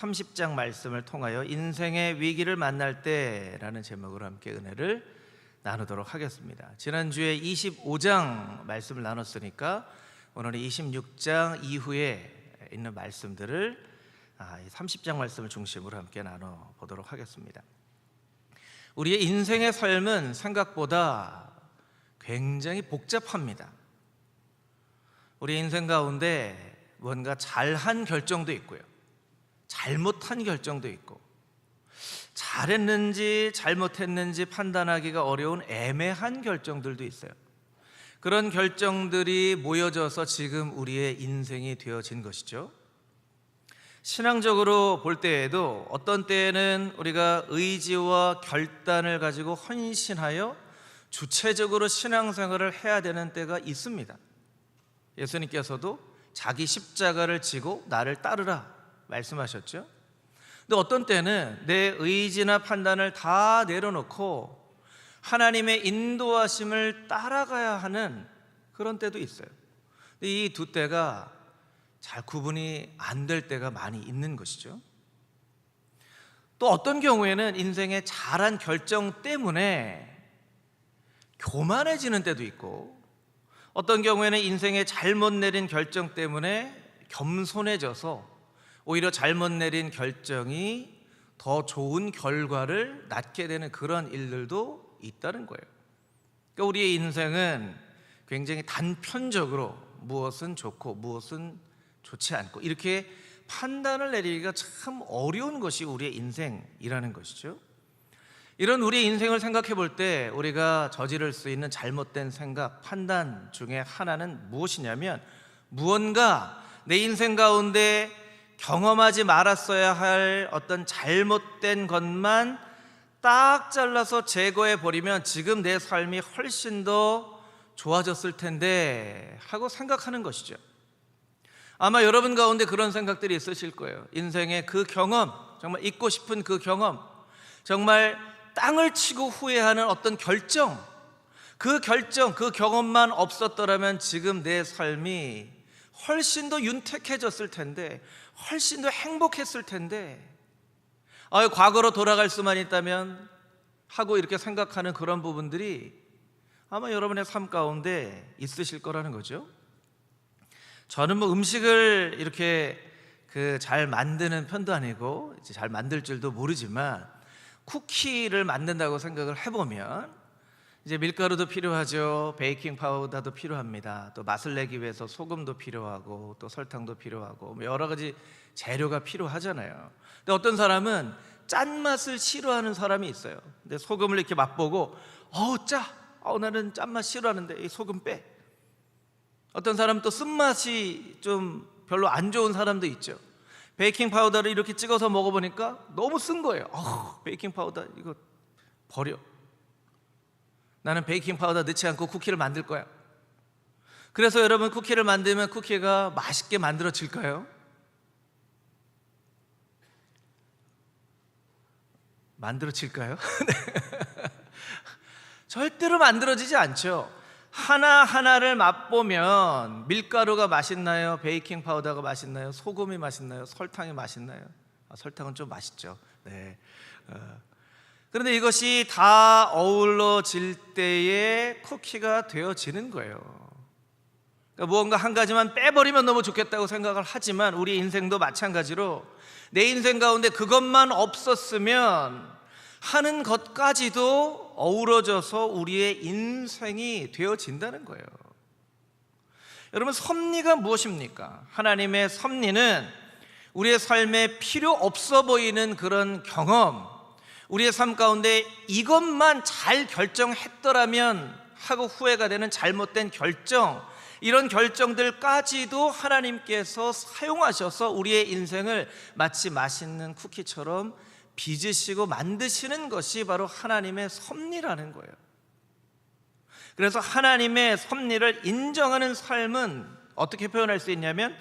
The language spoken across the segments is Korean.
30장 말씀을 통하여 인생의 위기를 만날 때라는 제목으로 함께 은혜를 나누도록 하겠습니다. 지난주에 25장 말씀을 나눴으니까 오늘은 26장 이후에 있는 말씀들을 30장 말씀을 중심으로 함께 나눠보도록 하겠습니다. 우리의 인생의 삶은 생각보다 굉장히 복잡합니다. 우리 인생 가운데 뭔가 잘한 결정도 있고요, 잘못한 결정도 있고, 잘했는지 잘못했는지 판단하기가 어려운 애매한 결정들도 있어요. 그런 결정들이 모여져서 지금 우리의 인생이 되어진 것이죠. 신앙적으로 볼 때에도 어떤 때에는 우리가 의지와 결단을 가지고 헌신하여 주체적으로 신앙생활을 해야 되는 때가 있습니다. 예수님께서도 자기 십자가를 지고 나를 따르라 말씀하셨죠. 근데 어떤 때는 내 의지나 판단을 다 내려놓고 하나님의 인도하심을 따라가야 하는 그런 때도 있어요. 이 두 때가 잘 구분이 안 될 때가 많이 있는 것이죠. 또 어떤 경우에는 인생의 잘한 결정 때문에 교만해지는 때도 있고, 어떤 경우에는 인생의 잘못 내린 결정 때문에 겸손해져서 오히려 잘못 내린 결정이 더 좋은 결과를 낳게 되는 그런 일들도 있다는 거예요. 그러니까 우리의 인생은 굉장히 단편적으로 무엇은 좋고 무엇은 좋지 않고 이렇게 판단을 내리기가 참 어려운 것이 우리의 인생이라는 것이죠. 이런 우리의 인생을 생각해 볼 때 우리가 저지를 수 있는 잘못된 생각, 판단 중에 하나는 무엇이냐면, 무언가 내 인생 가운데 경험하지 말았어야 할 어떤 잘못된 것만 딱 잘라서 제거해 버리면 지금 내 삶이 훨씬 더 좋아졌을 텐데 하고 생각하는 것이죠. 아마 여러분 가운데 그런 생각들이 있으실 거예요. 인생의 그 경험, 정말 잊고 싶은 그 경험, 정말 땅을 치고 후회하는 어떤 결정, 그 경험만 없었더라면 지금 내 삶이 훨씬 더 윤택해졌을 텐데, 훨씬 더 행복했을 텐데, 과거로 돌아갈 수만 있다면 하고 이렇게 생각하는 그런 부분들이 아마 여러분의 삶 가운데 있으실 거라는 거죠. 저는 음식을 이렇게 잘 만드는 편도 아니고 잘 만들 줄도 모르지만, 쿠키를 만든다고 생각을 해보면 이제 밀가루도 필요하죠, 베이킹 파우더도 필요합니다, 또 맛을 내기 위해서 소금도 필요하고 또 설탕도 필요하고 여러 가지 재료가 필요하잖아요. 근데 어떤 사람은 짠맛을 싫어하는 사람이 있어요. 근데 소금을 이렇게 맛보고 나는 짠맛 싫어하는데 이 소금 빼. 어떤 사람은 또 쓴맛이 좀 별로 안 좋은 사람도 있죠. 베이킹 파우더를 이렇게 찍어서 먹어보니까 너무 쓴 거예요. 베이킹 파우더 이거 버려. 나는 베이킹 파우더 넣지 않고 쿠키를 만들 거야. 그래서 여러분, 쿠키를 만들면 쿠키가 맛있게 만들어질까요? 만들어질까요? 절대로 만들어지지 않죠. 하나하나를 맛보면 밀가루가 맛있나요? 베이킹 파우더가 맛있나요? 소금이 맛있나요? 설탕이 맛있나요? 설탕은 좀 맛있죠. 네. 그런데 이것이 다 어우러질 때에 쿠키가 되어지는 거예요. 그러니까 무언가 한 가지만 빼버리면 너무 좋겠다고 생각을 하지만, 우리 인생도 마찬가지로 내 인생 가운데 그것만 없었으면 하는 것까지도 어우러져서 우리의 인생이 되어진다는 거예요. 여러분, 섭리가 무엇입니까? 하나님의 섭리는 우리의 삶에 필요 없어 보이는 그런 경험, 우리의 삶 가운데 이것만 잘 결정했더라면 하고 후회가 되는 잘못된 결정, 이런 결정들까지도 하나님께서 사용하셔서 우리의 인생을 마치 맛있는 쿠키처럼 빚으시고 만드시는 것이 바로 하나님의 섭리라는 거예요. 그래서 하나님의 섭리를 인정하는 삶은 어떻게 표현할 수 있냐면,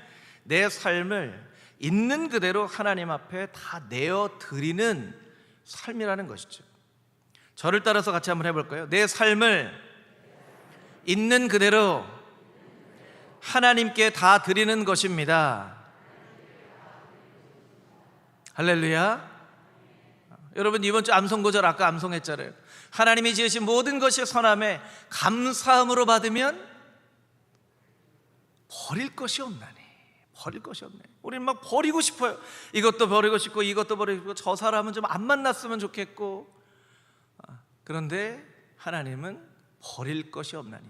내 삶을 있는 그대로 하나님 앞에 다 내어드리는 삶이라는 것이죠. 저를 따라서 같이 한번 해볼까요? 내 삶을 있는 그대로 하나님께 다 드리는 것입니다. 할렐루야. 여러분, 이번 주 암송구절 아까 암송했잖아요. 하나님이 지으신 모든 것이 선함에 감사함으로 받으면 버릴 것이 없나니. 버릴 것이 없네. 우리는 막 버리고 싶어요. 이것도 버리고 싶고 이것도 버리고 싶고 저 사람은 좀 안 만났으면 좋겠고. 그런데 하나님은 버릴 것이 없나니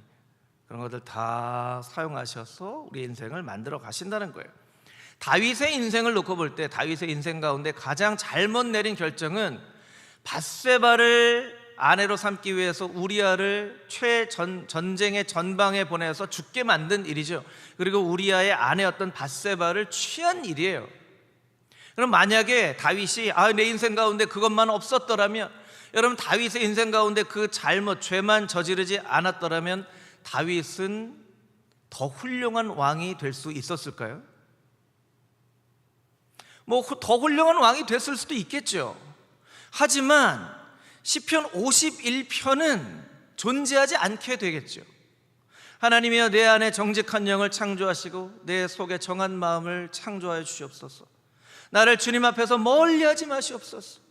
그런 것들 다 사용하셔서 우리 인생을 만들어 가신다는 거예요. 다윗의 인생을 놓고 볼 때 다윗의 인생 가운데 가장 잘못 내린 결정은 밧세바를 아내로 삼기 위해서 우리아를 전쟁의 전방에 보내서 죽게 만든 일이죠. 그리고 우리아의 아내였던 밧세바를 취한 일이에요. 그럼 만약에 다윗이 내 인생 가운데 그것만 없었더라면, 여러분 다윗의 인생 가운데 그 잘못 죄만 저지르지 않았더라면 다윗은 더 훌륭한 왕이 될 수 있었을까요? 더 훌륭한 왕이 됐을 수도 있겠죠. 하지만 시편 51편은 존재하지 않게 되겠죠. 하나님이여 내 안에 정직한 영을 창조하시고 내 속에 정한 마음을 창조하여 주시옵소서. 나를 주님 앞에서 멀리하지 마시옵소서.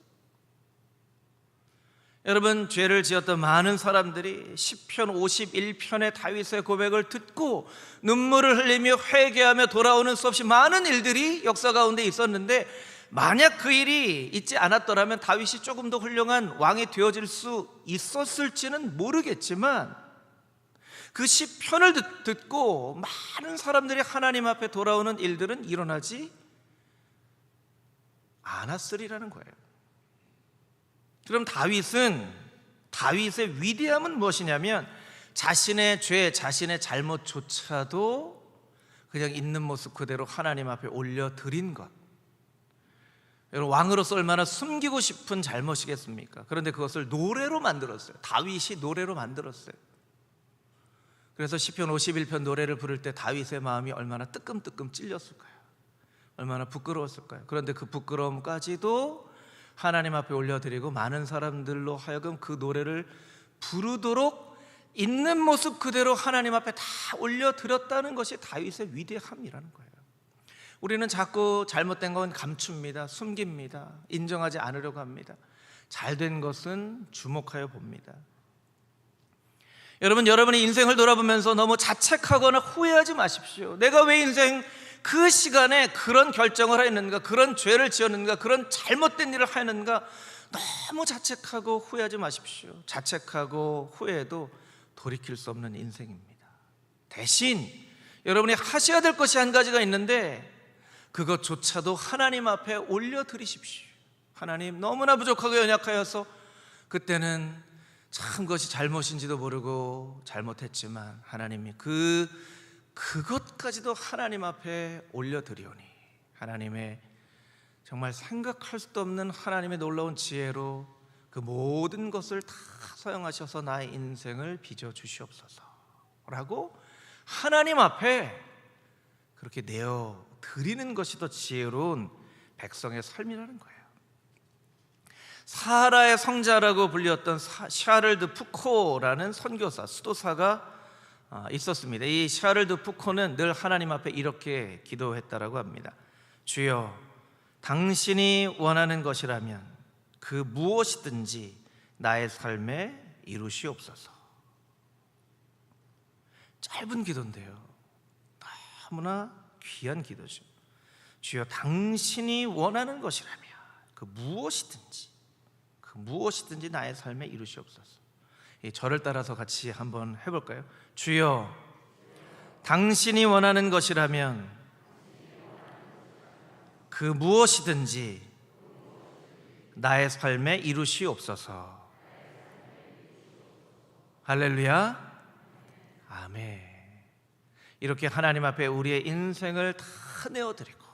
여러분, 죄를 지었던 많은 사람들이 시편 51편의 다윗의 고백을 듣고 눈물을 흘리며 회개하며 돌아오는 수 없이 많은 일들이 역사 가운데 있었는데, 만약 그 일이 있지 않았더라면 다윗이 조금 더 훌륭한 왕이 되어질 수 있었을지는 모르겠지만, 그 시편을 듣고 많은 사람들이 하나님 앞에 돌아오는 일들은 일어나지 않았으리라는 거예요. 그럼 다윗의 위대함은 무엇이냐면 자신의 죄, 자신의 잘못조차도 그냥 있는 모습 그대로 하나님 앞에 올려드린 것. 여러분, 왕으로서 얼마나 숨기고 싶은 잘못이겠습니까? 그런데 그것을 노래로 만들었어요. 다윗이 노래로 만들었어요. 그래서 시편 51편 노래를 부를 때 다윗의 마음이 얼마나 뜨끔뜨끔 찔렸을까요? 얼마나 부끄러웠을까요? 그런데 그 부끄러움까지도 하나님 앞에 올려드리고 많은 사람들로 하여금 그 노래를 부르도록 있는 모습 그대로 하나님 앞에 다 올려드렸다는 것이 다윗의 위대함이라는 거예요. 우리는 자꾸 잘못된 건 감춥니다. 숨깁니다. 인정하지 않으려고 합니다. 잘된 것은 주목하여 봅니다. 여러분의 인생을 돌아보면서 너무 자책하거나 후회하지 마십시오. 내가 왜 인생 그 시간에 그런 결정을 했는가, 그런 죄를 지었는가, 그런 잘못된 일을 하였는가, 너무 자책하고 후회하지 마십시오. 자책하고 후회해도 돌이킬 수 없는 인생입니다. 대신 여러분이 하셔야 될 것이 한 가지가 있는데 그것조차도 하나님 앞에 올려드리십시오. 하나님, 너무나 부족하고 연약하여서 그때는 참 그것이 잘못인지도 모르고 잘못했지만 하나님이 그것까지도 하나님 앞에 올려드리오니 하나님의 정말 생각할 수도 없는 하나님의 놀라운 지혜로 그 모든 것을 다 사용하셔서 나의 인생을 빚어주시옵소서 라고 하나님 앞에 그렇게 내어드리는 것이 더 지혜로운 백성의 삶이라는 거예요. 사라의 성자라고 불렸던 샤를드 푸코라는 선교사, 수도사가 있었습니다. 이 샤를드 푸코는 늘 하나님 앞에 이렇게 기도했다라고 합니다. 주여, 당신이 원하는 것이라면 그 무엇이든지 나의 삶에 이루시옵소서. 짧은 기도인데요, 너무나 귀한 기도죠. 주여, 당신이 원하는 것이라면 그 무엇이든지 나의 삶에 이루시옵소서. 이 절을 따라서 같이 한번 해볼까요? 주여, 당신이 원하는 것이라면 그 무엇이든지 나의 삶에 이루시옵소서. 할렐루야, 아멘. 이렇게 하나님 앞에 우리의 인생을 다 내어드리고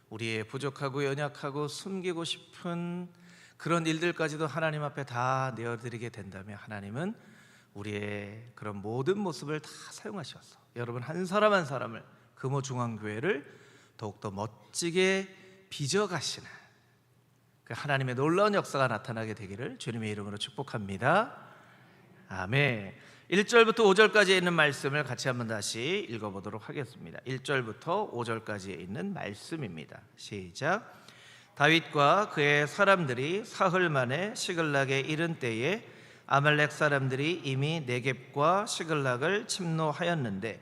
우리의 부족하고 연약하고 숨기고 싶은 그런 일들까지도 하나님 앞에 다 내어드리게 된다면 하나님은 우리의 그런 모든 모습을 다 사용하셔서 여러분 한 사람 한 사람을 금호중앙교회를 더욱더 멋지게 빚어가시는 그 하나님의 놀라운 역사가 나타나게 되기를 주님의 이름으로 축복합니다. 아멘. 1절부터 5절까지 있는 말씀을 같이 한번 다시 읽어보도록 하겠습니다. 1절부터 5절까지 있는 말씀입니다. 시작. 다윗과 그의 사람들이 사흘 만에 시글락에 이른 때에 아말렉 사람들이 이미 네겝과 시글락을 침노하였는데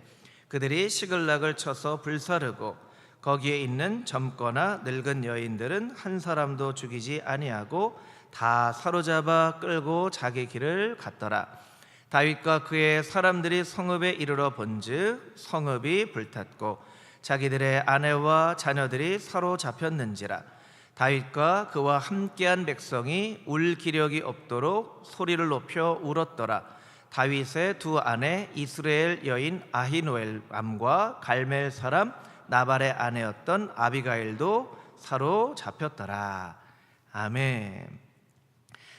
그들이 시글락을 쳐서 불사르고 거기에 있는 젊거나 늙은 여인들은 한 사람도 죽이지 아니하고 다 사로잡아 끌고 자기 길을 갔더라. 다윗과 그의 사람들이 성읍에 이르러 본즉 성읍이 불탔고 자기들의 아내와 자녀들이 사로잡혔는지라. 다윗과 그와 함께한 백성이 울 기력이 없도록 소리를 높여 울었더라. 다윗의 두 아내 이스라엘 여인 아히노엘암과 갈멜 사람 나발의 아내였던 아비가일도 사로잡혔더라. 아멘.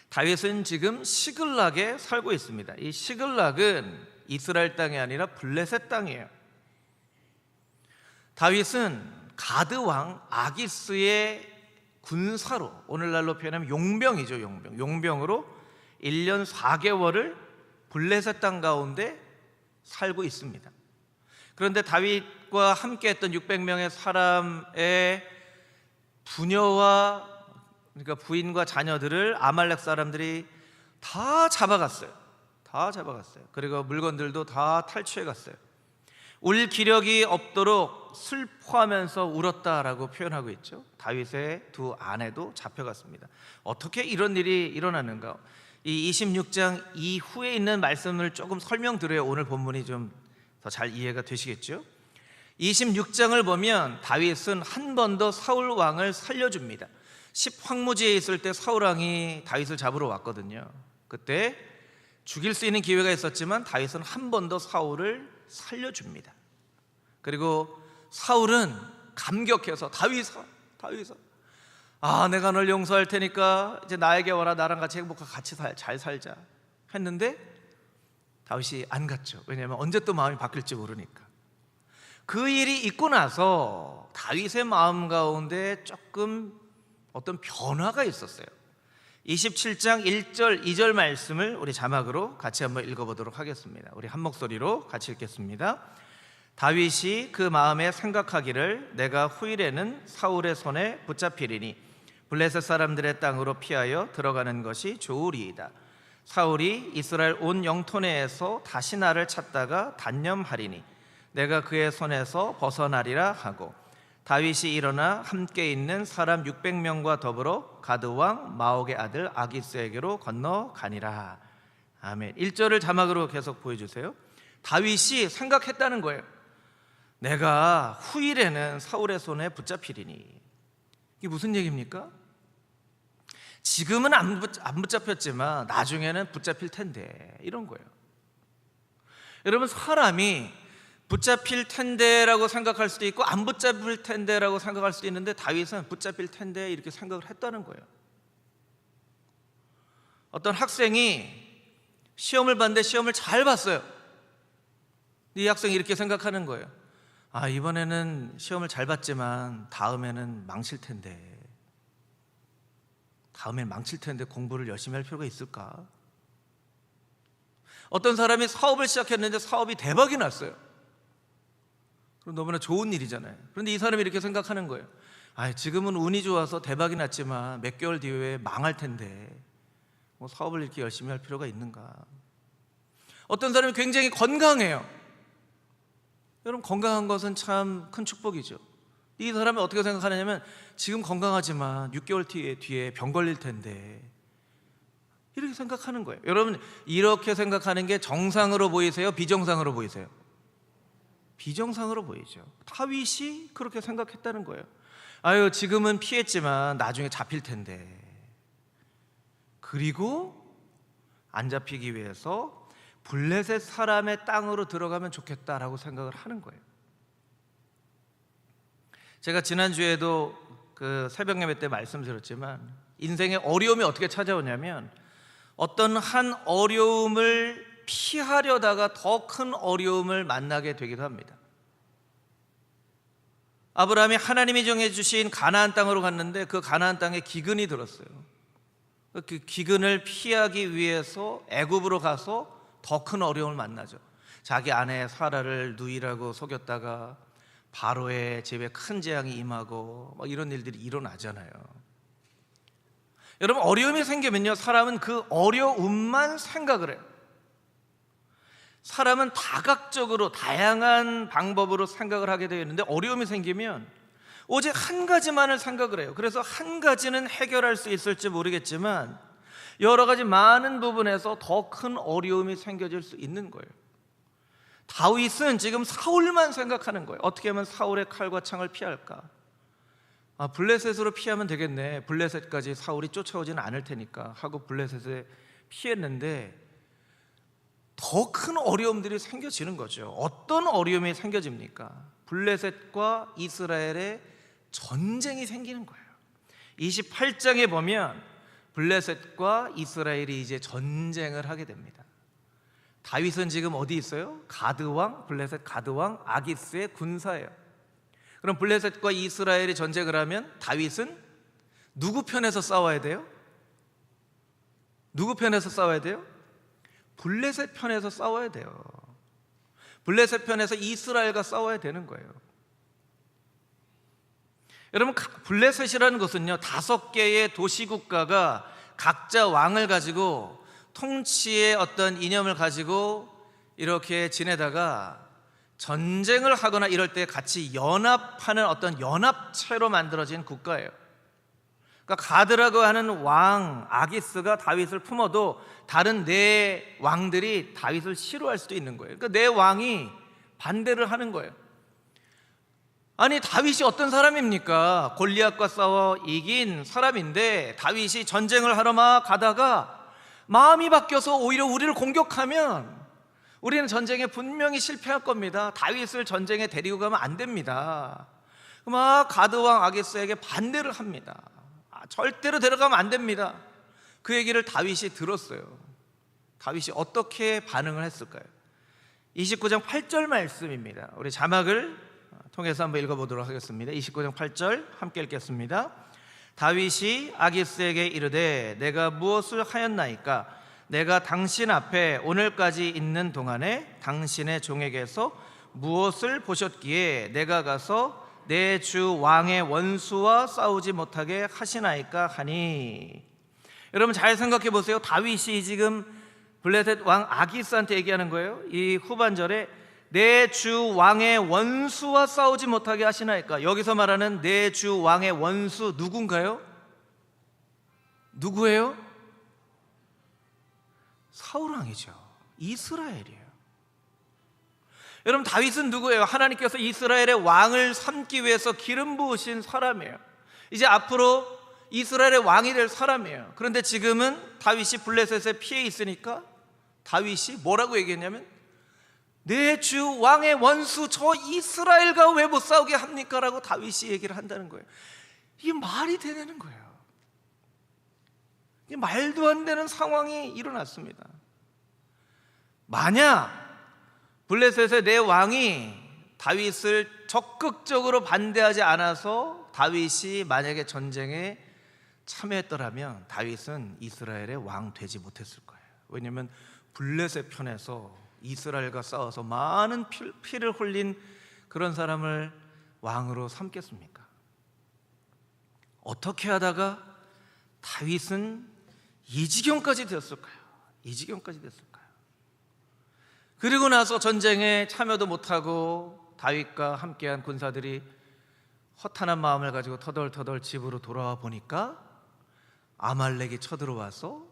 다윗은 지금 시글락에 살고 있습니다. 이 시글락은 이스라엘 땅이 아니라 블레셋 땅이에요. 다윗은 가드 왕 아기스의 군사로, 오늘날로 표현하면 용병이죠. 용병으로 1년 4개월을 블레셋 땅 가운데 살고 있습니다. 그런데 다윗과 함께했던 600명의 사람의 부녀와, 그러니까 부인과 자녀들을 아말렉 사람들이 다 잡아갔어요. 그리고 물건들도 다 탈취해 갔어요. 울 기력이 없도록 슬퍼하면서 울었다라고 표현하고 있죠. 다윗의 두 아내도 잡혀갔습니다. 어떻게 이런 일이 일어나는가? 이 26장 이후에 있는 말씀을 조금 설명드려야 오늘 본문이 좀 더 잘 이해가 되시겠죠? 26장을 보면 다윗은 한 번 더 사울 왕을 살려줍니다. 십황무지에 있을 때 사울 왕이 다윗을 잡으러 왔거든요. 그때 죽일 수 있는 기회가 있었지만 다윗은 한 번 더 사울을 살려줍니다. 그리고 사울은 감격해서 다윗아, 내가 널 용서할 테니까 이제 나에게 와라. 나랑 같이 행복하게 같이 잘 살자 했는데 다윗이 안 갔죠. 왜냐하면 언제 또 마음이 바뀔지 모르니까. 그 일이 있고 나서 다윗의 마음 가운데 조금 어떤 변화가 있었어요. 27장 1절 2절 말씀을 우리 자막으로 같이 한번 읽어보도록 하겠습니다. 우리 한 목소리로 같이 읽겠습니다. 다윗이 그 마음에 생각하기를 내가 후일에는 사울의 손에 붙잡히리니 블레셋 사람들의 땅으로 피하여 들어가는 것이 좋으리이다. 사울이 이스라엘 온 영토 내에서 다시 나를 찾다가 단념하리니 내가 그의 손에서 벗어나리라 하고 다윗이 일어나 함께 있는 사람 600명과 더불어 가드왕 마옥의 아들 아기스에게로 건너가니라. 아멘. 1절을 자막으로 계속 보여주세요. 다윗이 생각했다는 거예요. 내가 후일에는 사울의 손에 붙잡히리니. 이게 무슨 얘기입니까? 지금은 안 붙잡혔지만 나중에는 붙잡힐 텐데, 이런 거예요. 여러분, 사람이 붙잡힐 텐데라고 생각할 수도 있고 안 붙잡힐 텐데라고 생각할 수도 있는데 다윗은 붙잡힐 텐데 이렇게 생각을 했다는 거예요. 어떤 학생이 시험을 봤는데 시험을 잘 봤어요. 이 학생이 이렇게 생각하는 거예요. 이번에는 시험을 잘 봤지만 다음에는 망칠 텐데 공부를 열심히 할 필요가 있을까? 어떤 사람이 사업을 시작했는데 사업이 대박이 났어요. 그럼 너무나 좋은 일이잖아요. 그런데 이 사람이 이렇게 생각하는 거예요. 지금은 운이 좋아서 대박이 났지만 몇 개월 뒤에 망할 텐데 사업을 이렇게 열심히 할 필요가 있는가? 어떤 사람이 굉장히 건강해요. 여러분, 건강한 것은 참 큰 축복이죠. 이 사람이 어떻게 생각하느냐면 지금 건강하지만 6개월 뒤에 병 걸릴 텐데 이렇게 생각하는 거예요. 여러분, 이렇게 생각하는 게 정상으로 보이세요? 비정상으로 보이세요? 비정상으로 보이죠. 다윗이 그렇게 생각했다는 거예요. 지금은 피했지만 나중에 잡힐 텐데. 그리고 안 잡히기 위해서 블레셋 사람의 땅으로 들어가면 좋겠다라고 생각을 하는 거예요. 제가 지난주에도 그 새벽 예배 때 말씀드렸지만 인생의 어려움이 어떻게 찾아오냐면 어떤 한 어려움을 피하려다가 더 큰 어려움을 만나게 되기도 합니다. 아브라함이 하나님이 정해주신 가나안 땅으로 갔는데 그 가나안 땅에 기근이 들었어요. 그 기근을 피하기 위해서 애굽으로 가서 더 큰 어려움을 만나죠. 자기 아내 사라를 누이라고 속였다가 바로의 집에 큰 재앙이 임하고 이런 일들이 일어나잖아요. 여러분, 어려움이 생기면요, 사람은 그 어려움만 생각을 해요. 사람은 다각적으로 다양한 방법으로 생각을 하게 되어 있는데, 어려움이 생기면 오직 한 가지만을 생각을 해요. 그래서 한 가지는 해결할 수 있을지 모르겠지만 여러 가지 많은 부분에서 더 큰 어려움이 생겨질 수 있는 거예요. 다윗은 지금 사울만 생각하는 거예요. 어떻게 하면 사울의 칼과 창을 피할까? 블레셋으로 피하면 되겠네. 블레셋까지 사울이 쫓아오지는 않을 테니까 하고 블레셋에 피했는데 더 큰 어려움들이 생겨지는 거죠. 어떤 어려움이 생겨집니까? 블레셋과 이스라엘의 전쟁이 생기는 거예요. 28장에 보면 블레셋과 이스라엘이 이제 전쟁을 하게 됩니다. 다윗은 지금 어디 있어요? 가드왕, 블레셋 가드왕 아기스의 군사예요. 그럼 블레셋과 이스라엘이 전쟁을 하면 다윗은 누구 편에서 싸워야 돼요? 누구 편에서 싸워야 돼요? 블레셋 편에서 싸워야 돼요. 블레셋 편에서 이스라엘과 싸워야 되는 거예요. 여러분, 블레셋이라는 것은요, 5개의 도시국가가 각자 왕을 가지고 통치의 어떤 이념을 가지고 이렇게 지내다가 전쟁을 하거나 이럴 때 같이 연합하는 어떤 연합체로 만들어진 국가예요. 그러니까 가드라고 하는 왕 아기스가 다윗을 품어도 다른 네 왕들이 다윗을 싫어할 수도 있는 거예요. 그러니까 네 왕이 반대를 하는 거예요. 아니, 다윗이 어떤 사람입니까? 골리앗과 싸워 이긴 사람인데 다윗이 전쟁을 하러 막 가다가 마음이 바뀌어서 오히려 우리를 공격하면 우리는 전쟁에 분명히 실패할 겁니다. 다윗을 전쟁에 데리고 가면 안 됩니다. 막 가드왕 아기스에게 반대를 합니다. 절대로 데려가면 안 됩니다. 그 얘기를 다윗이 들었어요. 다윗이 어떻게 반응을 했을까요? 29장 8절 말씀입니다. 우리 자막을 통해서 한번 읽어보도록 하겠습니다. 29장 8절 함께 읽겠습니다. 다윗이 아기스에게 이르되 내가 무엇을 하였나이까? 내가 당신 앞에 오늘까지 있는 동안에 당신의 종에게서 무엇을 보셨기에 내가 가서 내 주 왕의 원수와 싸우지 못하게 하시나이까 하니. 여러분, 잘 생각해 보세요. 다윗이 지금 블레셋 왕 아기스한테 얘기하는 거예요. 이 후반절에 내 주 왕의 원수와 싸우지 못하게 하시나이까? 여기서 말하는 내 주 왕의 원수 누군가요? 누구예요? 사울 왕이죠. 이스라엘이에요. 여러분, 다윗은 누구예요? 하나님께서 이스라엘의 왕을 삼기 위해서 기름 부으신 사람이에요. 이제 앞으로 이스라엘의 왕이 될 사람이에요. 그런데 지금은 다윗이 블레셋에 피해 있으니까 다윗이 뭐라고 얘기했냐면 내 주 왕의 원수 저 이스라엘과 왜 못 싸우게 합니까? 라고 다윗이 얘기를 한다는 거예요. 이게 말이 되는 거예요. 이게 말도 안 되는 상황이 일어났습니다. 만약 블레셋의 내 왕이 다윗을 적극적으로 반대하지 않아서 다윗이 만약에 전쟁에 참여했더라면 다윗은 이스라엘의 왕 되지 못했을 거예요. 왜냐하면 블레셋 편에서 이스라엘과 싸워서 많은 피를 흘린 그런 사람을 왕으로 삼겠습니까? 어떻게 하다가 다윗은 이 지경까지 되었을까요? 이 지경까지 됐을까요? 그리고 나서 전쟁에 참여도 못하고 다윗과 함께한 군사들이 허탄한 마음을 가지고 터덜터덜 집으로 돌아와 보니까 아말렉이 쳐들어와서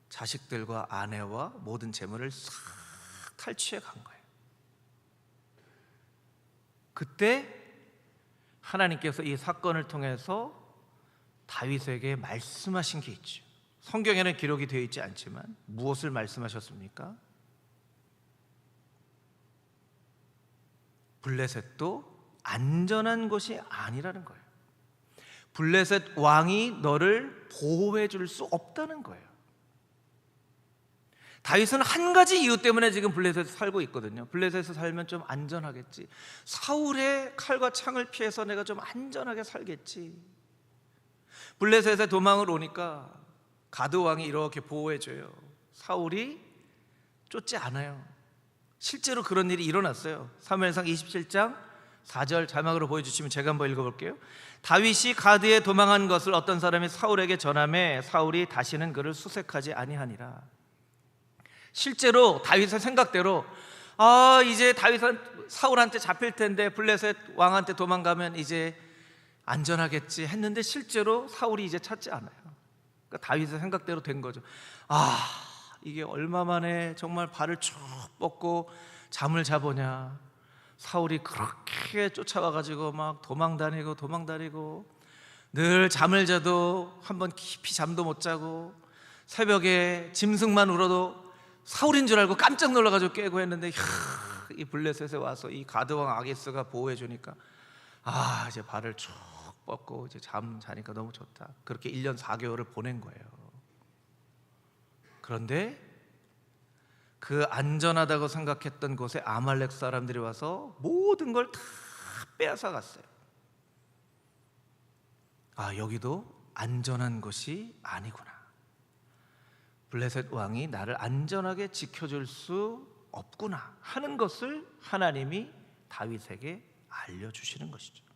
자식들과 아내와 모든 재물을 싹 탈취해 간 거예요. 그때 하나님께서 이 사건을 통해서 다윗에게 말씀하신 게 있죠. 성경에는 기록이 되어 있지 않지만 무엇을 말씀하셨습니까? 블레셋도 안전한 곳이 아니라는 거예요. 블레셋 왕이 너를 보호해 줄 수 없다는 거예요. 다윗은 한 가지 이유 때문에 지금 블레셋에 살고 있거든요. 블레셋에 살면 좀 안전하겠지. 사울의 칼과 창을 피해서 내가 좀 안전하게 살겠지. 블레셋에 도망을 오니까 가드 왕이 이렇게 보호해줘요. 사울이 쫓지 않아요. 실제로 그런 일이 일어났어요. 사무엘상 27장 4절 자막으로 보여주시면 제가 한번 읽어볼게요. 다윗이 가드에 도망한 것을 어떤 사람이 사울에게 전하매 사울이 다시는 그를 수색하지 아니하니라. 실제로 다윗의 생각대로 이제 다윗은 사울한테 잡힐 텐데 블레셋 왕한테 도망가면 이제 안전하겠지 했는데 실제로 사울이 이제 찾지 않아요. 그러니까 다윗의 생각대로 된 거죠. 이게 얼마 만에 정말 발을 쭉 뻗고 잠을 자보냐. 사울이 그렇게 쫓아와가지고 막 도망다니고 늘 잠을 자도 한번 깊이 잠도 못 자고 새벽에 짐승만 울어도 사울인 줄 알고 깜짝 놀라가지고 깨고 했는데 이 블레셋에 와서 이 가드왕 아기스가 보호해 주니까 이제 발을 쭉 뻗고 이제 잠 자니까 너무 좋다. 그렇게 1년 4개월을 보낸 거예요. 그런데 그 안전하다고 생각했던 곳에 아말렉 사람들이 와서 모든 걸 다 빼앗아 갔어요. 여기도 안전한 곳이 아니구나. 블레셋 왕이 나를 안전하게 지켜줄 수 없구나 하는 것을 하나님이 다윗에게 알려주시는 것이죠.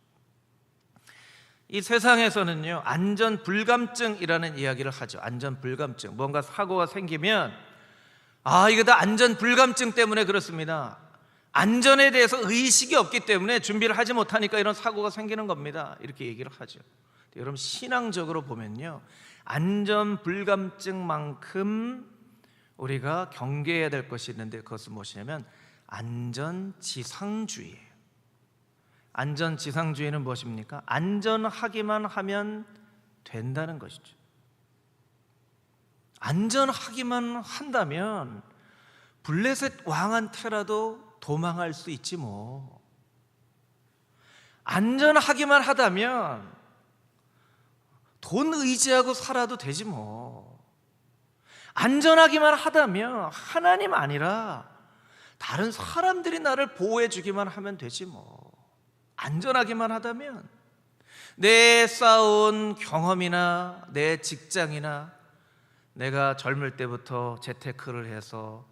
이 세상에서는요, 안전 불감증이라는 이야기를 하죠. 안전 불감증, 뭔가 사고가 생기면 이거 다 안전 불감증 때문에 그렇습니다. 안전에 대해서 의식이 없기 때문에 준비를 하지 못하니까 이런 사고가 생기는 겁니다. 이렇게 얘기를 하죠. 여러분, 신앙적으로 보면요, 안전 불감증만큼 우리가 경계해야 될 것이 있는데 그것은 무엇이냐면 안전지상주의예요. 안전지상주의는 무엇입니까? 안전하기만 하면 된다는 것이죠. 안전하기만 한다면 블레셋 왕한테라도 도망할 수 있지 뭐. 안전하기만 하다면 돈 의지하고 살아도 되지 뭐. 안전하기만 하다면 하나님 아니라 다른 사람들이 나를 보호해 주기만 하면 되지 뭐. 안전하기만 하다면 내 쌓아온 경험이나 내 직장이나 내가 젊을 때부터 재테크를 해서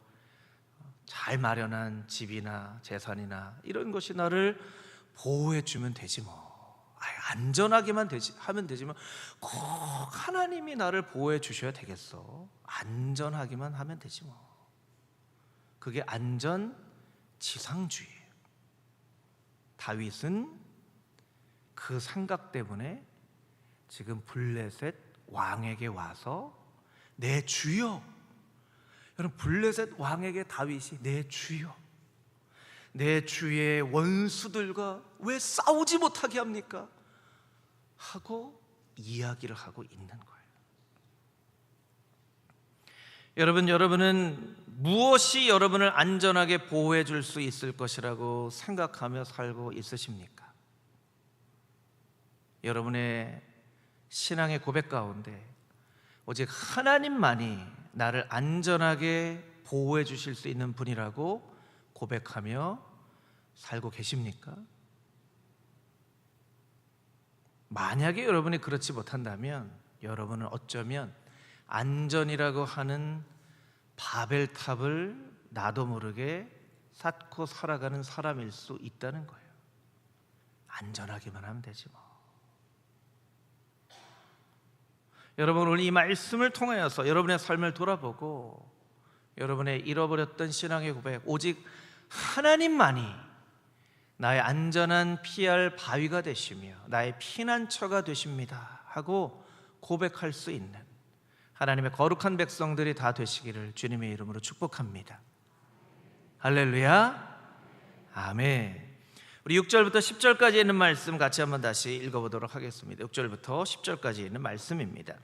잘 마련한 집이나 재산이나 이런 것이 나를 보호해 주면 되지 뭐. 안전하기만 하면 되지만 꼭 하나님이 나를 보호해 주셔야 되겠어. 안전하기만 하면 되지 뭐. 그게 안전지상주의예요. 다윗은 그 생각 때문에 지금 블레셋 왕에게 와서 내 주여, 여러분, 블레셋 왕에게 다윗이 내 주여, 내 주의 원수들과 왜 싸우지 못하게 합니까? 하고 이야기를 하고 있는 거예요. 여러분은 무엇이 여러분을 안전하게 보호해 줄 수 있을 것이라고 생각하며 살고 있으십니까? 여러분의 신앙의 고백 가운데 오직 하나님만이 나를 안전하게 보호해 주실 수 있는 분이라고 고백하며 살고 계십니까? 만약에 여러분이 그렇지 못한다면 여러분은 어쩌면 안전이라고 하는 바벨탑을 나도 모르게 쌓고 살아가는 사람일 수 있다는 거예요. 안전하기만 하면 되지 뭐. 여러분, 오늘 이 말씀을 통하여서 여러분의 삶을 돌아보고 여러분의 잃어버렸던 신앙의 고백, 오직 하나님만이 나의 안전한 피할 바위가 되시며 나의 피난처가 되십니다 하고 고백할 수 있는 하나님의 거룩한 백성들이 다 되시기를 주님의 이름으로 축복합니다. 할렐루야, 아멘. 우리 6절부터 10절까지 있는 말씀 같이 한번 다시 읽어보도록 하겠습니다. 6절부터 10절까지 있는 말씀입니다.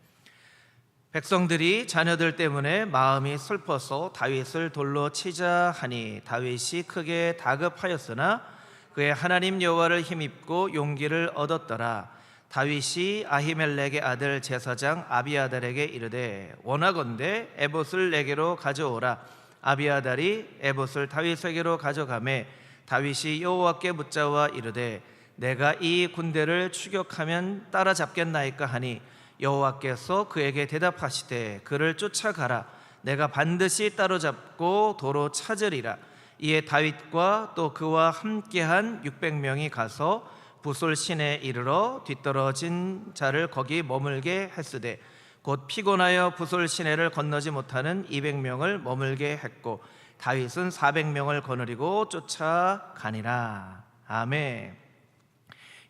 백성들이 자녀들 때문에 마음이 슬퍼서 다윗을 돌로 치자 하니 다윗이 크게 다급하였으나 그의 하나님 여호와를 힘입고 용기를 얻었더라. 다윗이 아히멜렉의 아들 제사장 아비아달에게 이르되 원하건대 에봇을 내게로 가져오라. 아비아달이 에봇을 다윗에게로 가져가매 다윗이 여호와께 묻자와 이르되 내가 이 군대를 추격하면 따라잡겠나이까 하니 여호와께서 그에게 대답하시되 그를 쫓아가라. 내가 반드시 따로잡고 도로 찾으리라. 이에 다윗과 또 그와 함께한 600명이 가서 부솔 시내에 이르러 뒤떨어진 자를 거기 머물게 했으되 곧 피곤하여 부솔 시내를 건너지 못하는 200명을 머물게 했고 다윗은 400명을 거느리고 쫓아가니라. 아멘.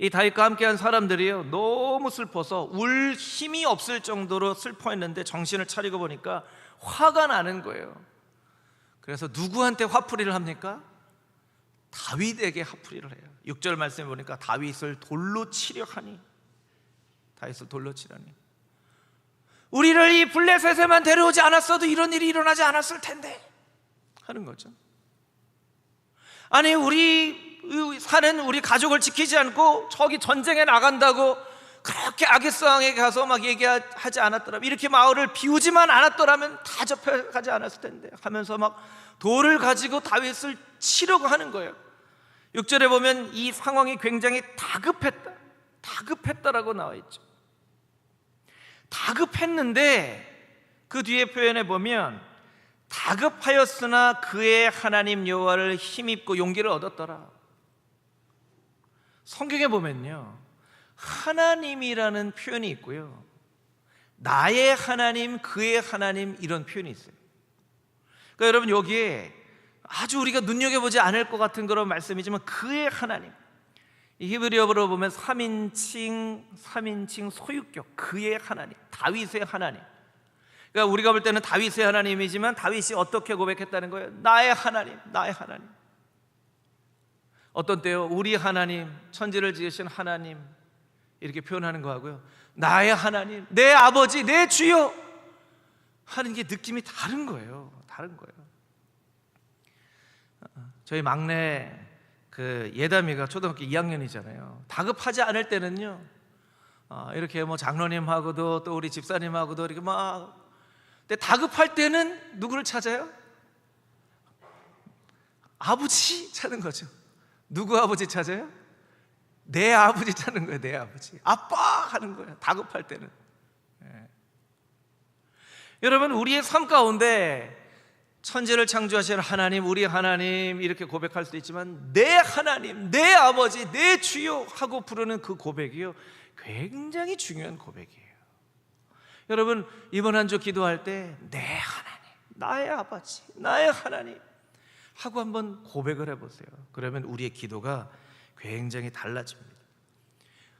이 다윗과 함께한 사람들이요, 너무 슬퍼서 울 힘이 없을 정도로 슬퍼했는데 정신을 차리고 보니까 화가 나는 거예요. 그래서 누구한테 화풀이를 합니까? 다윗에게 화풀이를 해요. 6절 말씀에 보니까 다윗을 돌로 치려 하니, 다윗을 돌로 치려니, 우리를 이 블레셋에만 데려오지 않았어도 이런 일이 일어나지 않았을 텐데 하는 거죠. 아니, 우리 사는 우리 가족을 지키지 않고 저기 전쟁에 나간다고 그렇게 아기스왕에 가서 막 얘기하지 않았더라면, 이렇게 마을을 비우지만 않았더라면 다 접혀가지 않았을 텐데 하면서 막 돌을 가지고 다윗을 치려고 하는 거예요. 6절에 보면 이 상황이 굉장히 다급했다라고 나와 있죠. 다급했는데 그 뒤에 표현에 보면 다급하였으나 그의 하나님 여호와를 힘입고 용기를 얻었더라. 성경에 보면요, 하나님이라는 표현이 있고요, 나의 하나님, 그의 하나님, 이런 표현이 있어요. 그러니까 여러분, 여기에 아주 우리가 눈여겨보지 않을 것 같은 그런 말씀이지만 그의 하나님, 이 히브리어로 보면 3인칭 소유격, 그의 하나님, 다윗의 하나님. 그러니까 우리가 볼 때는 다윗의 하나님이지만 다윗이 어떻게 고백했다는 거예요? 나의 하나님, 나의 하나님. 어떤 때요, 우리 하나님, 천지를 지으신 하나님, 이렇게 표현하는 거하고요, 나의 하나님, 내 아버지, 내 주여 하는 게 느낌이 다른 거예요. 다른 거예요. 저희 막내 그 예담이가 초등학교 2학년이잖아요. 다급하지 않을 때는요, 이렇게 뭐 장로님하고도 또 우리 집사님하고도 이렇게 막, 근데 다급할 때는 누구를 찾아요? 아버지 찾는 거죠. 누구 아버지 찾아요? 내 아버지 찾는 거예요. 내 아버지, 아빠 하는 거예요, 다급할 때는. 여러분, 우리의 삶 가운데 천지를 창조하신 하나님, 우리 하나님 이렇게 고백할 수도 있지만 내 하나님, 내 아버지, 내 주여 하고 부르는 그 고백이요, 굉장히 중요한 고백이에요. 여러분, 이번 한 주 기도할 때 내 하나님, 나의 아버지, 나의 하나님 하고 한번 고백을 해보세요. 그러면 우리의 기도가 굉장히 달라집니다.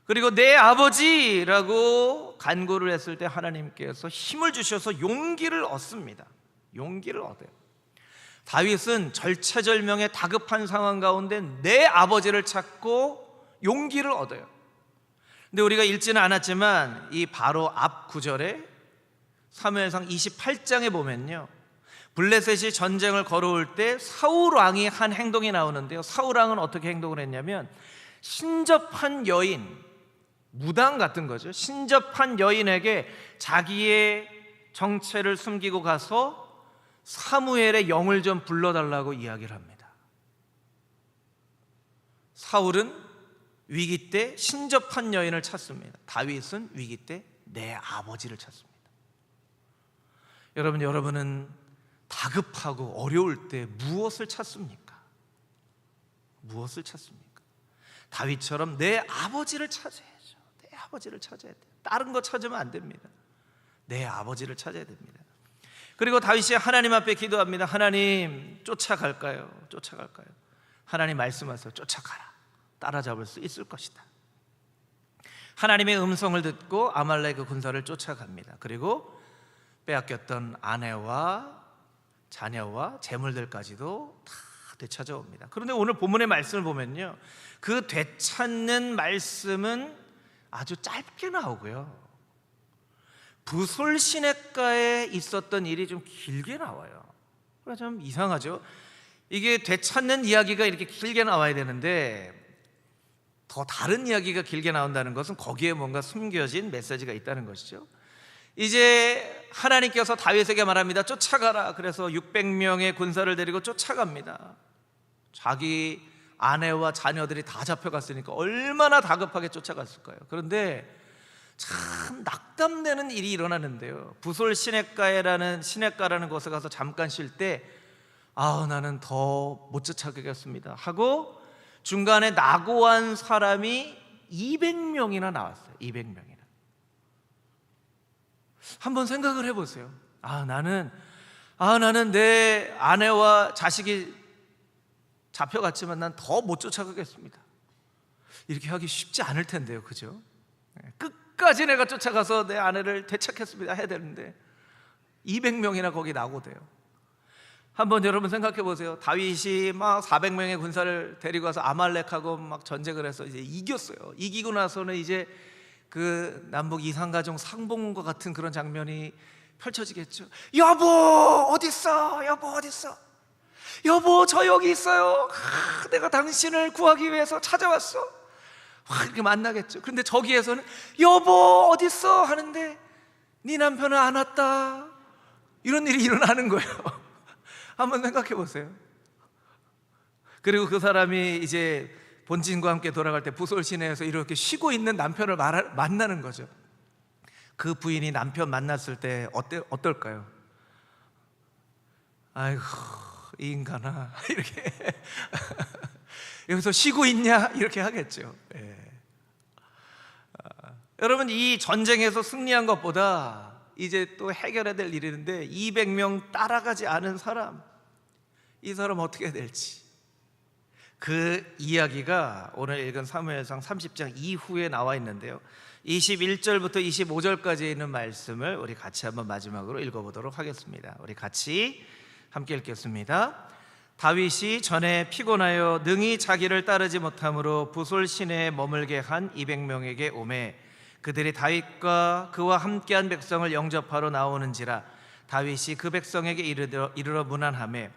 그리고 내 아버지라고 간구를 했을 때 하나님께서 힘을 주셔서 용기를 얻습니다. 용기를 얻어요. 다윗은 절체절명의 다급한 상황 가운데 내 아버지를 찾고 용기를 얻어요. 근데 우리가 읽지는 않았지만 이 바로 앞 구절에 사무엘상 28장에 보면요, 블레셋이 전쟁을 걸어올 때 사울 왕이 한 행동이 나오는데요, 사울 왕은 어떻게 행동을 했냐면, 신접한 여인, 무당 같은 거죠, 신접한 여인에게 자기의 정체를 숨기고 가서 사무엘의 영을 좀 불러달라고 이야기를 합니다. 사울은 위기 때 신접한 여인을 찾습니다. 다윗은 위기 때 내 아버지를 찾습니다. 여러분은 다급하고 어려울 때 무엇을 찾습니까? 무엇을 찾습니까? 다윗처럼 내 아버지를 찾아야죠. 내 아버지를 찾아야 돼요. 다른 거 찾으면 안 됩니다. 내 아버지를 찾아야 됩니다. 그리고 다윗이 하나님 앞에 기도합니다. 하나님, 쫓아갈까요? 쫓아갈까요? 하나님 말씀하세요. 쫓아가라. 따라잡을 수 있을 것이다. 하나님의 음성을 듣고 아말렉 군사를 쫓아갑니다. 그리고 빼앗겼던 아내와 자녀와 재물들까지도 다 되찾아옵니다. 그런데 오늘 본문의 말씀을 보면요, 그 되찾는 말씀은 아주 짧게 나오고요, 부솔 시냇가에 있었던 일이 좀 길게 나와요. 그래서 좀 이상하죠. 이게 되찾는 이야기가 이렇게 길게 나와야 되는데 더 다른 이야기가 길게 나온다는 것은 거기에 뭔가 숨겨진 메시지가 있다는 것이죠. 이제 하나님께서 다윗에게 말합니다. 쫓아가라. 그래서 600명의 군사를 데리고 쫓아갑니다. 자기 아내와 자녀들이 다 잡혀갔으니까 얼마나 다급하게 쫓아갔을 거예요. 그런데 참 낙담되는 일이 일어나는데요, 부솔 시냇가라는 곳에 가서 잠깐 쉴 때 나는 더 못 쫓아가겠습니다 하고 중간에 낙오한 사람이 200명이나 나왔어요. 200명이나. 한번 생각을 해보세요. 나는 내 아내와 자식이 잡혀갔지만 난 더 못 쫓아가겠습니다. 이렇게 하기 쉽지 않을 텐데요, 그죠? 끝까지 내가 쫓아가서 내 아내를 되찾겠습니다 해야 되는데 200명이나 거기 낙오돼요. 한번 여러분 생각해 보세요. 다윗이 막 400명의 군사를 데리고 가서 아말렉하고 막 전쟁을 해서 이제 이겼어요. 이기고 나서는 이제 그 남북 이산가족 상봉과 같은 그런 장면이 펼쳐지겠죠. 여보 어딨어? 여보 어딨어? 여보 저 여기 있어요. 내가 당신을 구하기 위해서 찾아왔어. 이렇게 만나겠죠. 그런데 저기에서는 여보 어딨어? 하는데 네 남편은 안 왔다. 이런 일이 일어나는 거예요. 한번 생각해 보세요. 그리고 그 사람이 이제 본진과 함께 돌아갈 때 부솔 시내에서 이렇게 쉬고 있는 남편을 만나는 거죠. 그 부인이 남편 만났을 때 어떨까요? 아이고 이 인간아 이렇게 여기서 쉬고 있냐 이렇게 하겠죠. 여러분 이 전쟁에서 승리한 것보다 이제 또 해결해야 될 일이 있는데 200명 따라가지 않은 사람, 이 사람 어떻게 될지 그 이야기가 오늘 읽은 사무엘상 30장 이후에 나와 있는데요, 21절부터 25절까지 있는 말씀을 우리 같이 한번 마지막으로 읽어보도록 하겠습니다. 우리 같이 함께 읽겠습니다. 다윗이 전에 피곤하여 능히 자기를 따르지 못함으로 부솔 시내에 머물게 한 200명에게 오매 그들이 다윗과 그와 함께한 백성을 영접하러 나오는지라 다윗이 그 백성에게 이르러 문안하매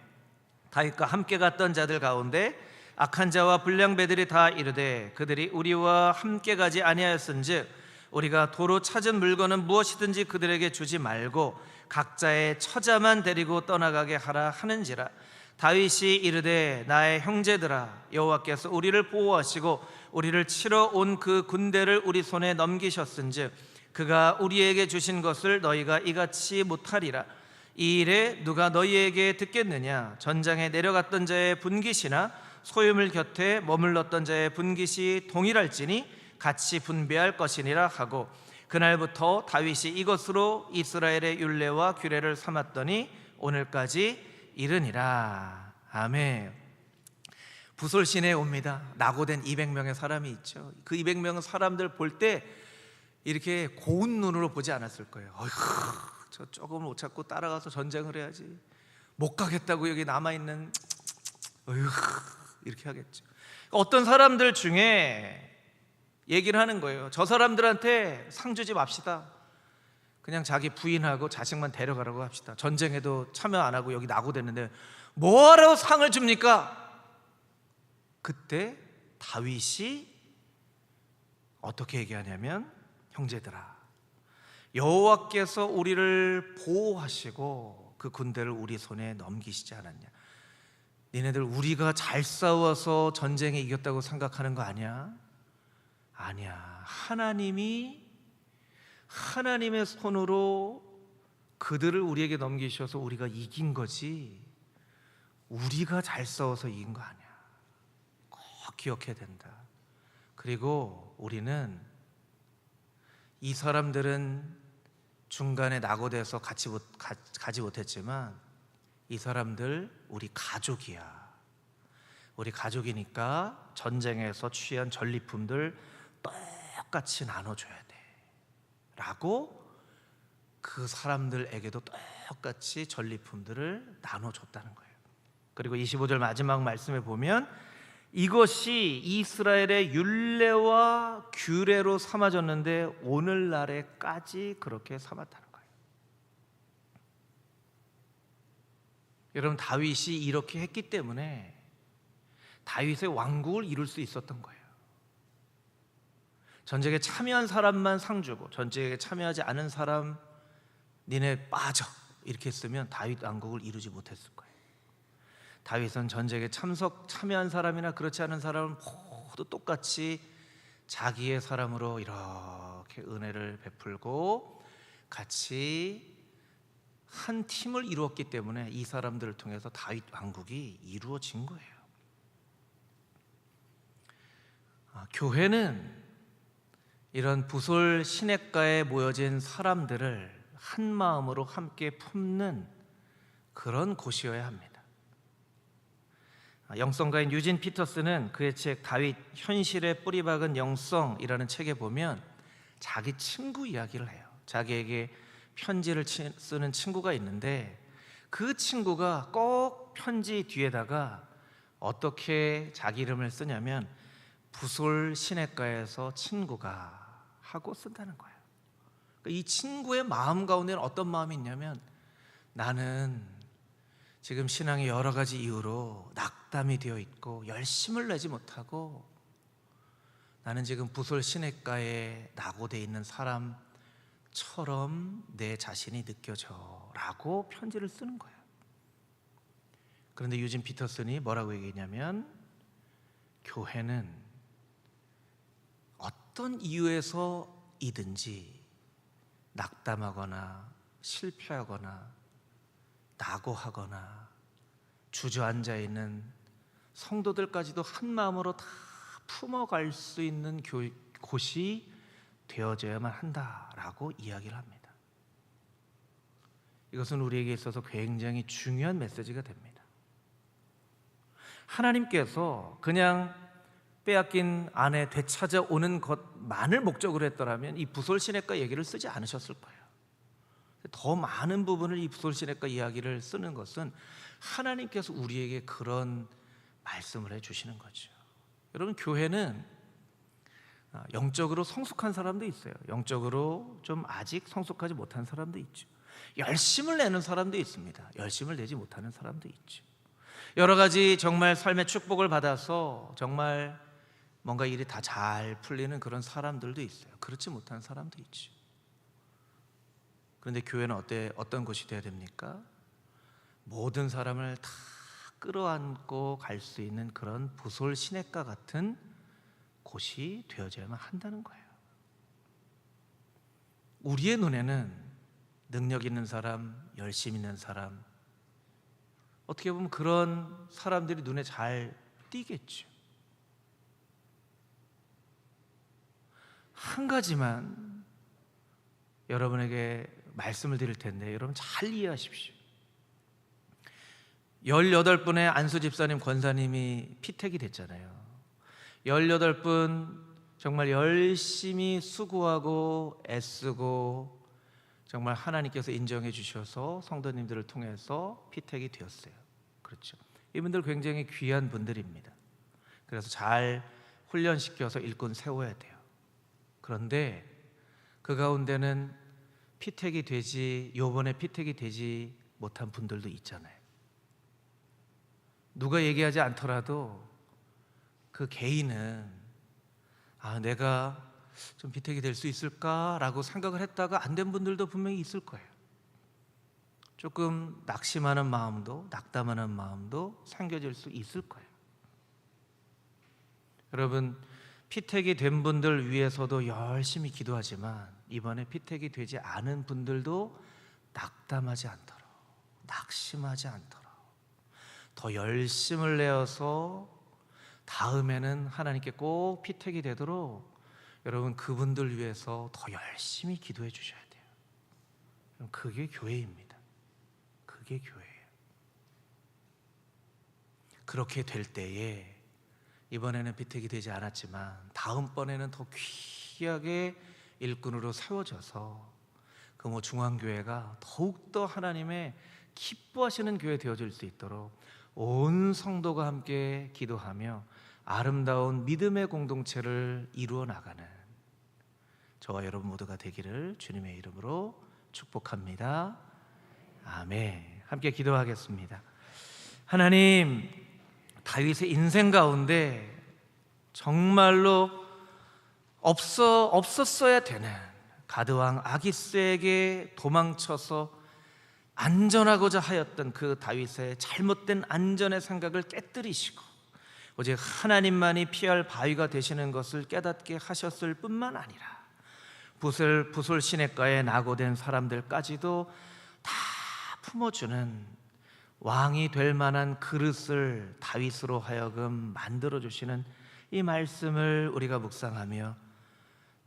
다윗과 함께 갔던 자들 가운데 악한 자와 불량배들이 다 이르되 그들이 우리와 함께 가지 아니하였은즉 우리가 도로 찾은 물건은 무엇이든지 그들에게 주지 말고 각자의 처자만 데리고 떠나가게 하라 하는지라. 다윗이 이르되 나의 형제들아 여호와께서 우리를 보호하시고 우리를 치러 온 그 군대를 우리 손에 넘기셨은즉 그가 우리에게 주신 것을 너희가 이같이 못하리라. 이 일에 누가 너희에게 듣겠느냐? 전장에 내려갔던 자의 분깃이나 소유물 곁에 머물렀던 자의 분깃이 동일할지니 같이 분배할 것이니라 하고 그날부터 다윗이 이것으로 이스라엘의 율례와 규례를 삼았더니 오늘까지 이르니라. 아멘. 부솔 시내에 옵니다. 낙오된 200명의 사람이 있죠. 그 200명은 사람들 볼 때 이렇게 고운 눈으로 보지 않았을 거예요. 어휴, 저 조금 못 찾고 따라가서 전쟁을 해야지. 못 가겠다고 여기 남아있는 어휴, 이렇게 하겠죠. 어떤 사람들 중에 얘기를 하는 거예요. 저 사람들한테 상 주지 맙시다. 그냥 자기 부인하고 자식만 데려가라고 합시다. 전쟁에도 참여 안 하고 여기 낙오됐는데 뭐하러 상을 줍니까? 그때 다윗이 어떻게 얘기하냐면 형제들아 여호와께서 우리를 보호하시고 그 군대를 우리 손에 넘기시지 않았냐? 니네들 우리가 잘 싸워서 전쟁에 이겼다고 생각하는 거 아니야? 아니야. 하나님의 손으로 그들을 우리에게 넘기셔서 우리가 이긴 거지 우리가 잘 싸워서 이긴 거 아니야. 꼭 기억해야 된다. 그리고 우리는 이 사람들은 중간에 낙오돼서 가지 못했지만 이 사람들 우리 가족이야. 우리 가족이니까 전쟁에서 취한 전리품들 똑같이 나눠줘야 돼 라고 그 사람들에게도 똑같이 전리품들을 나눠줬다는 거예요. 그리고 25절 마지막 말씀에 보면 이것이 이스라엘의 율례와 규례로 삼아졌는데 오늘날에까지 그렇게 삼았다는 거예요. 여러분 다윗이 이렇게 했기 때문에 다윗의 왕국을 이룰 수 있었던 거예요. 전쟁에 참여한 사람만 상 주고 전쟁에 참여하지 않은 사람 니네 빠져 이렇게 했으면 다윗 왕국을 이루지 못했을 거예요. 다윗은 전쟁에 참여한 사람이나 그렇지 않은 사람은 모두 똑같이 자기의 사람으로 이렇게 은혜를 베풀고 같이 한 팀을 이루었기 때문에 이 사람들을 통해서 다윗 왕국이 이루어진 거예요. 교회는 이런 부솔 시냇가에 모여진 사람들을 한 마음으로 함께 품는 그런 곳이어야 합니다. 영성가인 유진 피터스는 그의 책 다윗 현실에 뿌리 박은 영성이라는 책에 보면 자기 친구 이야기를 해요. 자기에게 편지를 쓰는 친구가 있는데 그 친구가 꼭 편지 뒤에다가 어떻게 자기 이름을 쓰냐면 부솔 시냇가에서 친구가 하고 쓴다는 거예요. 이 친구의 마음 가운데는 어떤 마음이 있냐면 나는 지금 신앙의 여러 가지 이유로 낙담이 되어 있고 열심을 내지 못하고 나는 지금 부솔 시냇가에 낙오되어 있는 사람처럼 내 자신이 느껴져 라고 편지를 쓰는 거예요. 그런데 유진 피터슨이 뭐라고 얘기했냐면 교회는 어떤 이유에서이든지 낙담하거나 실패하거나 낙오하거나 주저앉아 있는 성도들까지도 한 마음으로 다 품어갈 수 있는 곳이 되어져야만 한다라고 이야기를 합니다. 이것은 우리에게 있어서 굉장히 중요한 메시지가 됩니다. 하나님께서 그냥 빼앗긴 아내 되찾아오는 것만을 목적으로 했더라면 이 부솔 시냇가 얘기를 쓰지 않으셨을 거예요. 더 많은 부분을 이 부솔 시냇가 이야기를 쓰는 것은 하나님께서 우리에게 그런 말씀을 해주시는 거죠. 여러분, 교회는 영적으로 성숙한 사람도 있어요. 영적으로 좀 아직 성숙하지 못한 사람도 있죠. 열심을 내는 사람도 있습니다. 열심을 내지 못하는 사람도 있죠. 여러 가지 정말 삶의 축복을 받아서 정말 뭔가 일이 다 잘 풀리는 그런 사람들도 있어요. 그렇지 못한 사람도 있죠. 그런데 교회는 어떤 곳이 되어야 됩니까? 모든 사람을 다 끌어안고 갈 수 있는 그런 부솔 시냇가 같은 곳이 되어져야만 한다는 거예요. 우리의 눈에는 능력 있는 사람, 열심 있는 사람, 어떻게 보면 그런 사람들이 눈에 잘 띄겠죠. 한 가지만 여러분에게 말씀을 드릴 텐데 여러분 잘 이해하십시오. 18분의 안수 집사님 권사님이 피택이 됐잖아요. 18분 정말 열심히 수고하고 애쓰고 정말 하나님께서 인정해 주셔서 성도님들을 통해서 피택이 되었어요. 그렇죠. 이분들 굉장히 귀한 분들입니다. 그래서 잘 훈련시켜서 일꾼 세워야 돼요. 그런데 그 가운데는 요번에 피택이 되지 못한 분들도 있잖아요. 누가 얘기하지 않더라도 그 개인은 내가 좀 피택이 될 수 있을까라고 생각을 했다가 안 된 분들도 분명히 있을 거예요. 조금 낙심하는 마음도 낙담하는 마음도 생겨질 수 있을 거예요. 여러분, 피택이 된 분들 위해서도 열심히 기도하지만 이번에 피택이 되지 않은 분들도 낙담하지 않도록, 낙심하지 않도록 더 열심을 내어서 다음에는 하나님께 꼭 피택이 되도록 여러분 그분들 위해서 더 열심히 기도해 주셔야 돼요. 그게 교회입니다. 그게 교회예요. 그렇게 될 때에 이번에는 피택이 되지 않았지만 다음번에는 더 귀하게 일꾼으로 세워져서 그 중앙교회가 더욱더 하나님의 기뻐하시는 교회 되어질 수 있도록 온 성도가 함께 기도하며 아름다운 믿음의 공동체를 이루어 나가는 저와 여러분 모두가 되기를 주님의 이름으로 축복합니다. 아멘. 함께 기도하겠습니다. 하나님, 다윗의 인생 가운데 정말로 없었어야 되는 가드왕 아기스에게 도망쳐서 안전하고자 하였던 그 다윗의 잘못된 안전의 생각을 깨뜨리시고 오직 하나님만이 피할 바위가 되시는 것을 깨닫게 하셨을 뿐만 아니라 부솔 시냇가에 낙오된 사람들까지도 다 품어주는 왕이 될 만한 그릇을 다윗으로 하여금 만들어 주시는 이 말씀을 우리가 묵상하며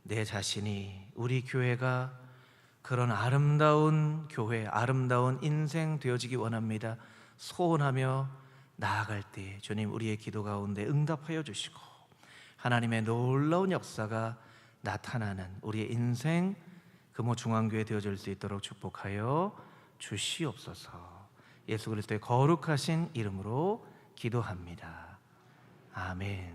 내 자신이, 우리 교회가 그런 아름다운 교회, 아름다운 인생 되어지기 원합니다. 소원하며 나아갈 때 주님 우리의 기도 가운데 응답하여 주시고 하나님의 놀라운 역사가 나타나는 우리의 인생 금호 중앙교회 되어질 수 있도록 축복하여 주시옵소서. 예수 그리스도의 거룩하신 이름으로 기도합니다. 아멘.